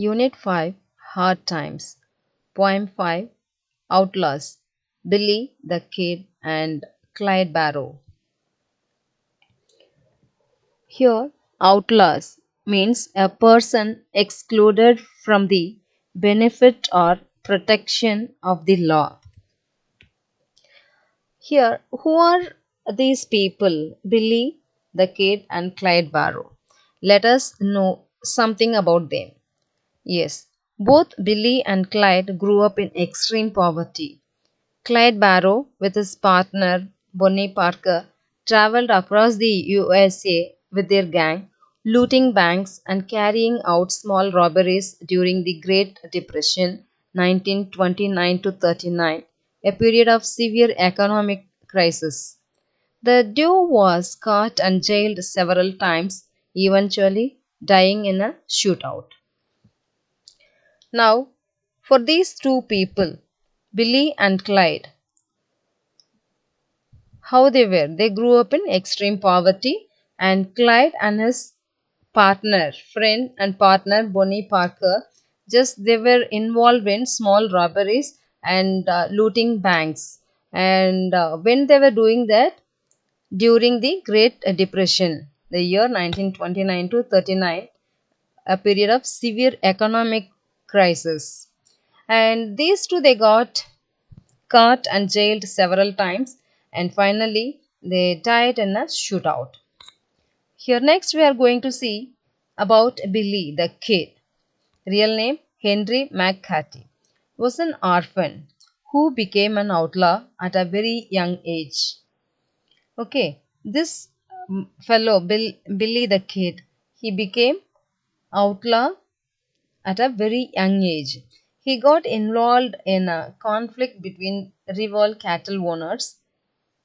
Unit 5 Hard Times. Poem 5 Outlaws. Billy the Kid and Clyde Barrow. Here, outlaws means a person excluded from the benefit or protection of the law. Here, who are these people? Billy the Kid and Clyde Barrow. Let us know something about them. Yes, both Billy and Clyde grew up in extreme poverty. Clyde Barrow, with his partner Bonnie Parker, traveled across the USA with their gang, looting banks and carrying out small robberies during the Great Depression 1929 to 39, a period of severe economic crisis. The duo was caught and jailed several times, eventually dying in a shootout. Now, for these two people, Billy and Clyde, how they were. They grew up in extreme poverty, and Clyde and his friend and partner Bonnie Parker, just they were involved in small robberies and looting banks. And when they were doing that during the Great Depression, the year 1929 to 39, a period of severe economic crisis. And these two they got caught and jailed several times, and finally they died in a shootout. Here next we are going to see about Billy the Kid. Real name Henry McCarthy was an orphan who became an outlaw at a very young age. Okay, this fellow Billy the Kid, he became outlaw at a very young age. He got involved in a conflict between rival cattle owners,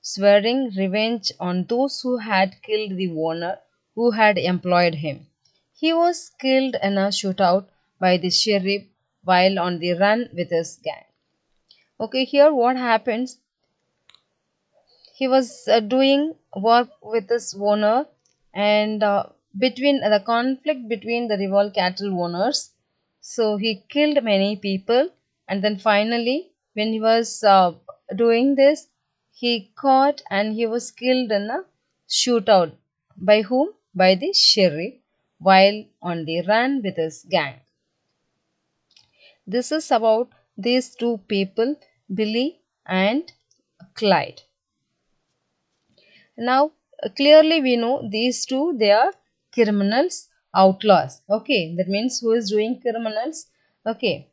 swearing revenge on those who had killed the owner who had employed him. He was killed in a shootout by the sheriff while on the run with his gang. Okay, here what happens? He was doing work with his owner, and between the conflict between the rival cattle owners, so he killed many people, and then finally when he was doing this, he caught and he was killed in a shootout. By whom? By the sheriff while on the run with his gang. This is about these two people, Billy and Clyde. Now, clearly we know these two, they are criminals, outlaws. Okay, that means who is doing criminals? Okay,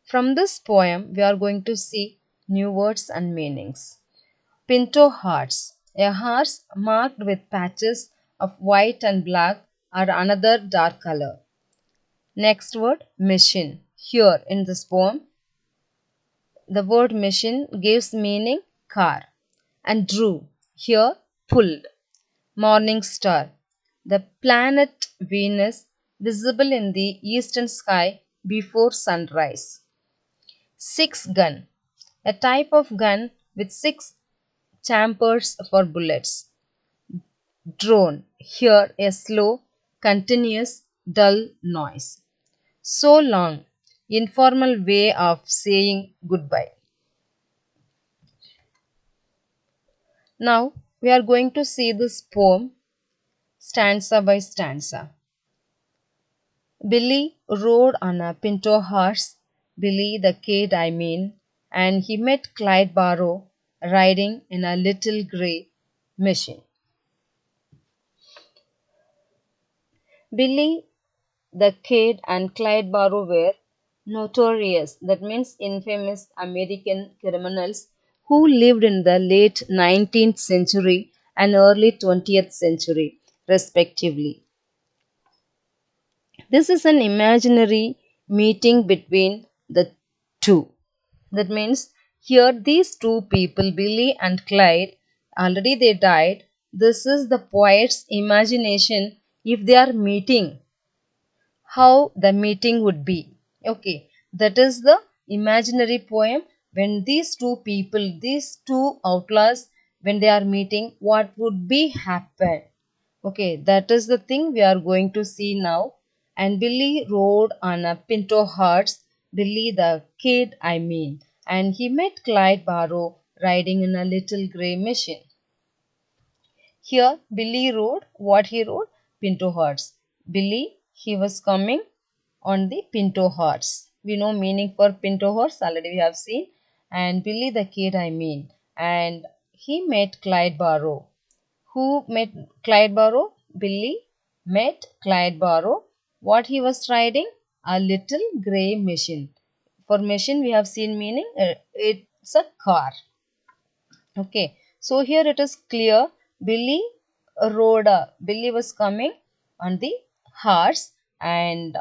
from this poem, we are going to see new words and meanings. Pinto hearts, a horse marked with patches of white and black or another dark color. Next word, machine. Here in this poem, the word machine gives meaning car, and drew. Here, pulled. Morning star, the planet Venus visible in the eastern sky before sunrise. Six gun, a type of gun with six chambers for bullets. Drone, here a slow, continuous, dull noise. So long, informal way of saying goodbye. Now we are going to see this poem stanza by stanza. Billy rode on a pinto horse, Billy the Kid, I mean, and he met Clyde Barrow riding in a little grey machine. Billy the Kid and Clyde Barrow were notorious, that means infamous American criminals who lived in the late 19th century and early 20th century, respectively. This is an imaginary meeting between the two. That means here these two people, Billy and Clyde, already they died. This is the poet's imagination if they are meeting, how the meeting would be. Okay, that is the imaginary poem when these two people, these two outlaws, when they are meeting, what would be happen? Okay, that is the thing we are going to see now. And Billy rode on a Pinto horse, Billy the kid, I mean, and he met Clyde Barrow riding in a little grey machine. Here, Billy rode what he rode? Pinto horse. Billy, he was coming on the Pinto horse. We know meaning for Pinto horse already we have seen. And Billy the kid, I mean, and he met Clyde Barrow. Who met Clyde Barrow? Billy met Clyde Barrow. What he was riding? A little grey machine. For machine, we have seen meaning it's a car. Okay, so here it is clear. Billy Billy was coming on the horse, and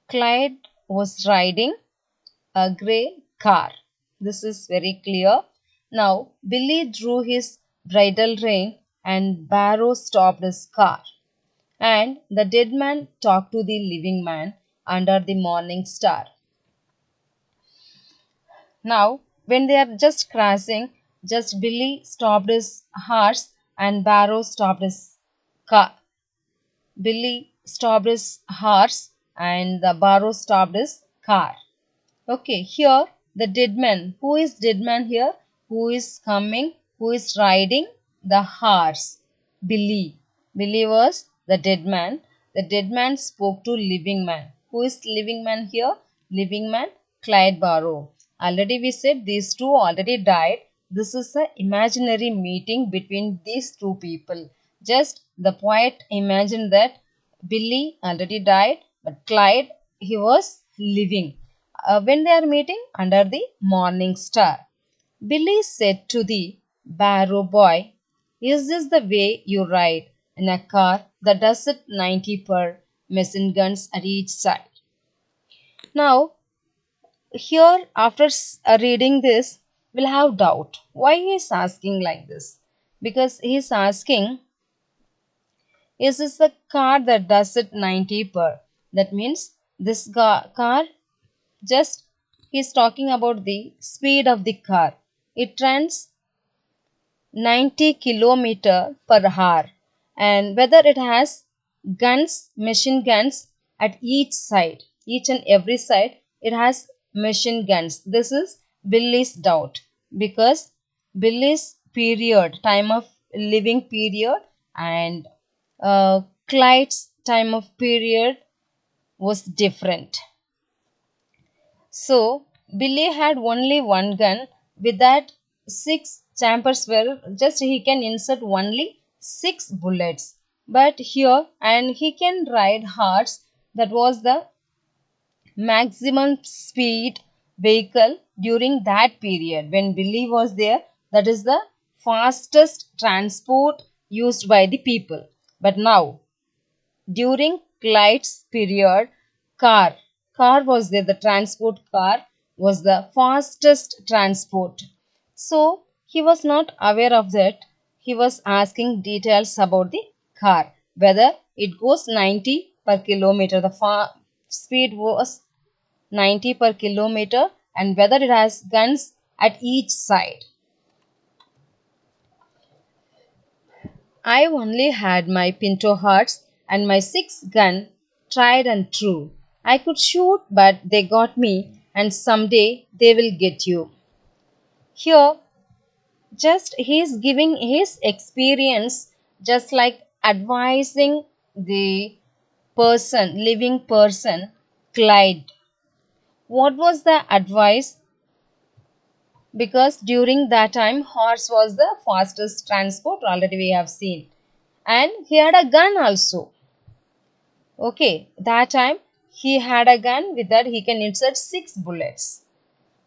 Clyde was riding a grey car. This is very clear. Now, Billy drew his bridle rein and Barrow stopped his car. And the dead man talked to the living man under the morning star. Now, when they are just crossing, just Billy stopped his horse and Barrow stopped his car. Billy stopped his horse and the Barrow stopped his car. Okay, here the dead man. Who is dead man here? Who is coming? Who is riding the horse? Billy. Billy was the dead man. The dead man spoke to living man. Who is living man here? Living man, Clyde Barrow. Already we said these two already died. This is an imaginary meeting between these two people. Just the poet imagined that Billy already died, but Clyde, he was living. When they are meeting under the morning star, Billy said to the Barrow boy, is this the way you ride in a car that does it 90 per machine guns at each side? Now, here after reading this, we'll have doubt. Why he is asking like this? Because he is asking, is this the car that does it 90 per? That means this car just he's talking about the speed of the car. It runs 90 kilometer per hour, and whether it has guns, machine guns at each side, each and every side, it has machine guns. This is Billy's doubt because Billy's period, time of living period, and Clyde's time of period was different. So Billy had only one gun. With that, six chambers were just he can insert only six bullets. But here, and he can ride horse. That was the maximum speed vehicle during that period when Billy was there. That is the fastest transport used by the people. But now during Clyde's period, car, car was there, the transport car was the fastest transport. So he was not aware of that. He was asking details about the car, whether it goes 90 per kilometer, the speed was 90 per kilometer, and whether it has guns at each side. I only had my Pinto hearts and my six gun, tried and true. I could shoot, but they got me, and someday they will get you. Here, just he is giving his experience, just like advising the living person, Clyde. What was the advice? Because during that time, horse was the fastest transport, already we have seen. And he had a gun also. Okay, that time he had a gun. With that he can insert six bullets.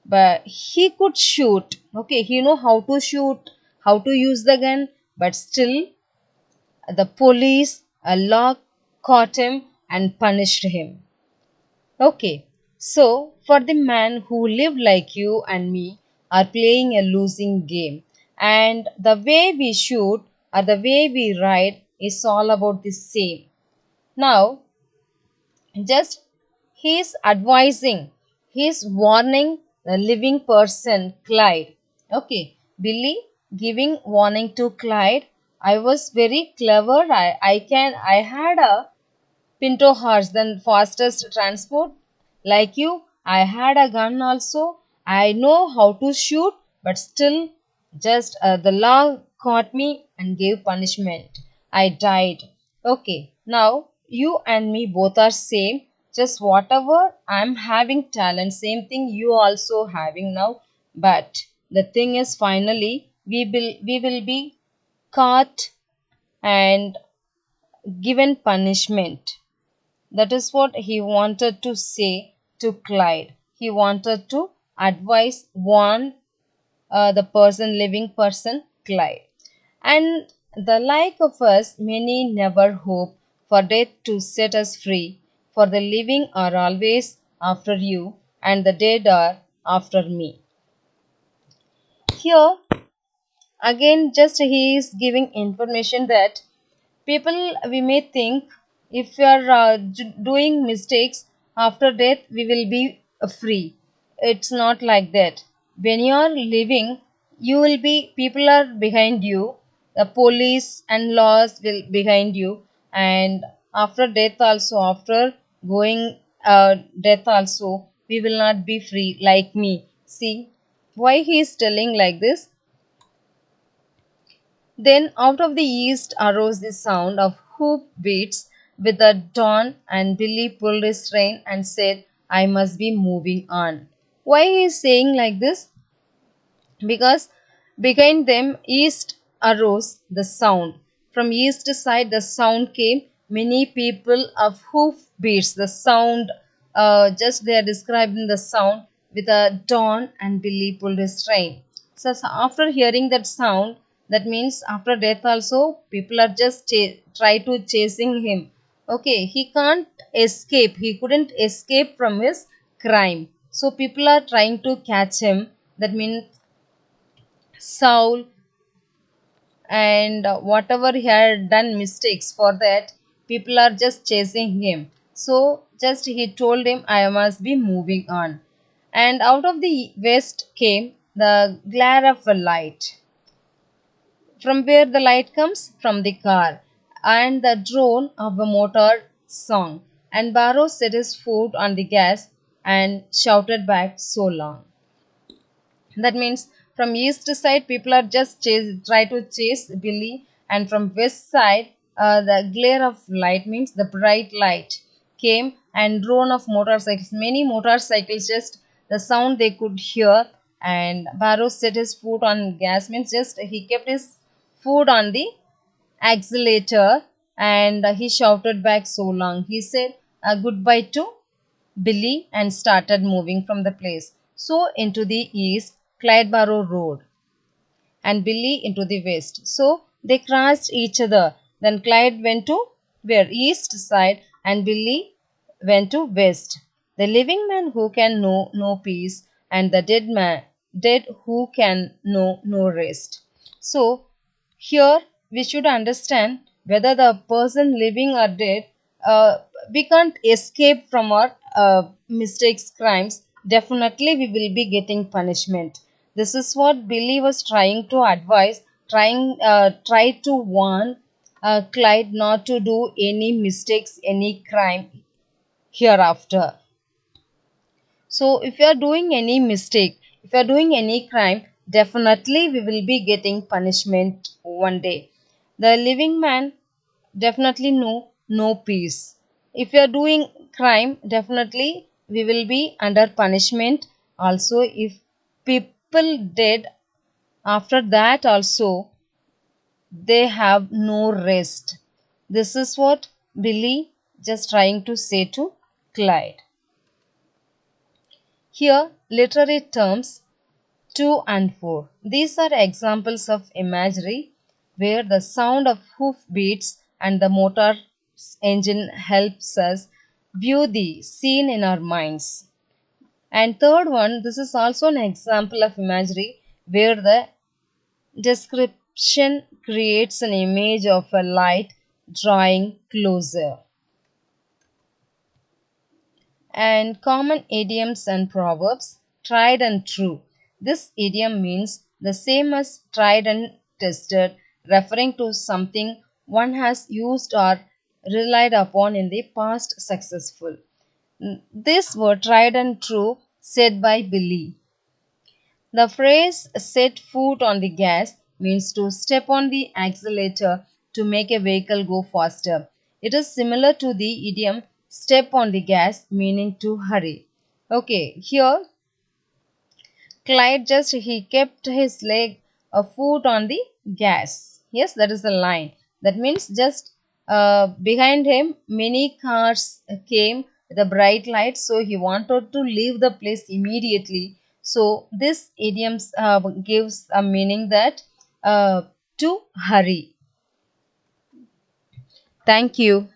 But he could shoot. Okay, he know how to shoot, how to use the gun. But still, the police, a law caught him and punished him. Okay, so for the man who lived like you and me are playing a losing game, and the way we shoot or the way we ride is all about the same. Now, just he is advising, he is warning the living person, Clyde. Okay, Billy giving warning to Clyde I was very clever. I had a Pinto horse, the fastest transport. Like you, I had a gun also. I know how to shoot, but still, just the law caught me and gave punishment. I died. Okay, now you and me both are same. Just whatever I'm having talent, same thing you also having now. But the thing is, finally, we will be caught and given punishment. That is what he wanted to say to Clyde. He wanted to advise, warn the living person, Clyde. And the like of us, many never hope for death to set us free, for the living are always after you, and the dead are after me. Here, again, just he is giving information that people we may think if we are doing mistakes after death we will be free. It's not like that. When you are living, you will be people are behind you, the police and laws will behind you, and after death also, after going death also, we will not be free like me. See why he is telling like this. Then out of the east arose the sound of hoof beats with the dawn, and Billy pulled his rein and said, I must be moving on. Why he is saying like this? Because behind them east arose the sound. From east side the sound came, many people of hoof beats. The sound, just they are describing the sound with a dawn, and Billy pulled his rein. So after hearing that sound, that means after death also people are just try to chasing him. Okay, he can't escape. He couldn't escape from his crime. So people are trying to catch him. That means Saul, and whatever he had done mistakes, for that people are just chasing him. So just he told him, I must be moving on. And out of the west came the glare of a light. From where the light comes? From the car, and the drone of a motor song. And Barrow set his foot on the gas and shouted back, so long. That means from east side people are just try to chase Billy, and from west side the glare of light means the bright light came, and drone of motorcycles, many motorcycles, just the sound they could hear. And Barrow set his foot on gas means just he kept his foot on the accelerator, and he shouted back, so long. He said goodbye to Billy and started moving from the place. So into the east, Clydesborough Road, and Billy into the west. So they crossed each other. Then Clyde went to where? East side, and Billy went to west. The living man who can know no peace, and the dead who can know no rest. So here we should understand whether the person living or dead, uh, we can't escape from our mistakes, crimes. Definitely, we will be getting punishment. This is what Billy was trying to advise, try to warn Clyde not to do any mistakes, any crime hereafter. So, if you are doing any mistake, if you are doing any crime, definitely we will be getting punishment one day. The living man definitely know no peace. If you are doing crime, definitely we will be under punishment. Also, if people dead after that, also they have no rest. This is what Billy just trying to say to Clyde. Here, literary terms 2 and 4. These are examples of imagery where the sound of hoof beats and the motor engine helps us view the scene in our minds. And third one, this is also an example of imagery where the description creates an image of a light drawing closer. And common idioms and proverbs, tried and true. This idiom means the same as tried and tested, referring to something one has used or relied upon in the past successful. This were tried and true, said by Billy. The phrase set foot on the gas means to step on the accelerator to make a vehicle go faster. It is similar to the idiom step on the gas, meaning to hurry. Okay, here Clyde just he kept his leg a foot on the gas. Yes, that is the line. That means just behind him many cars came with a bright light, so he wanted to leave the place immediately. So this idiom gives a meaning that uh, to hurry. Thank you.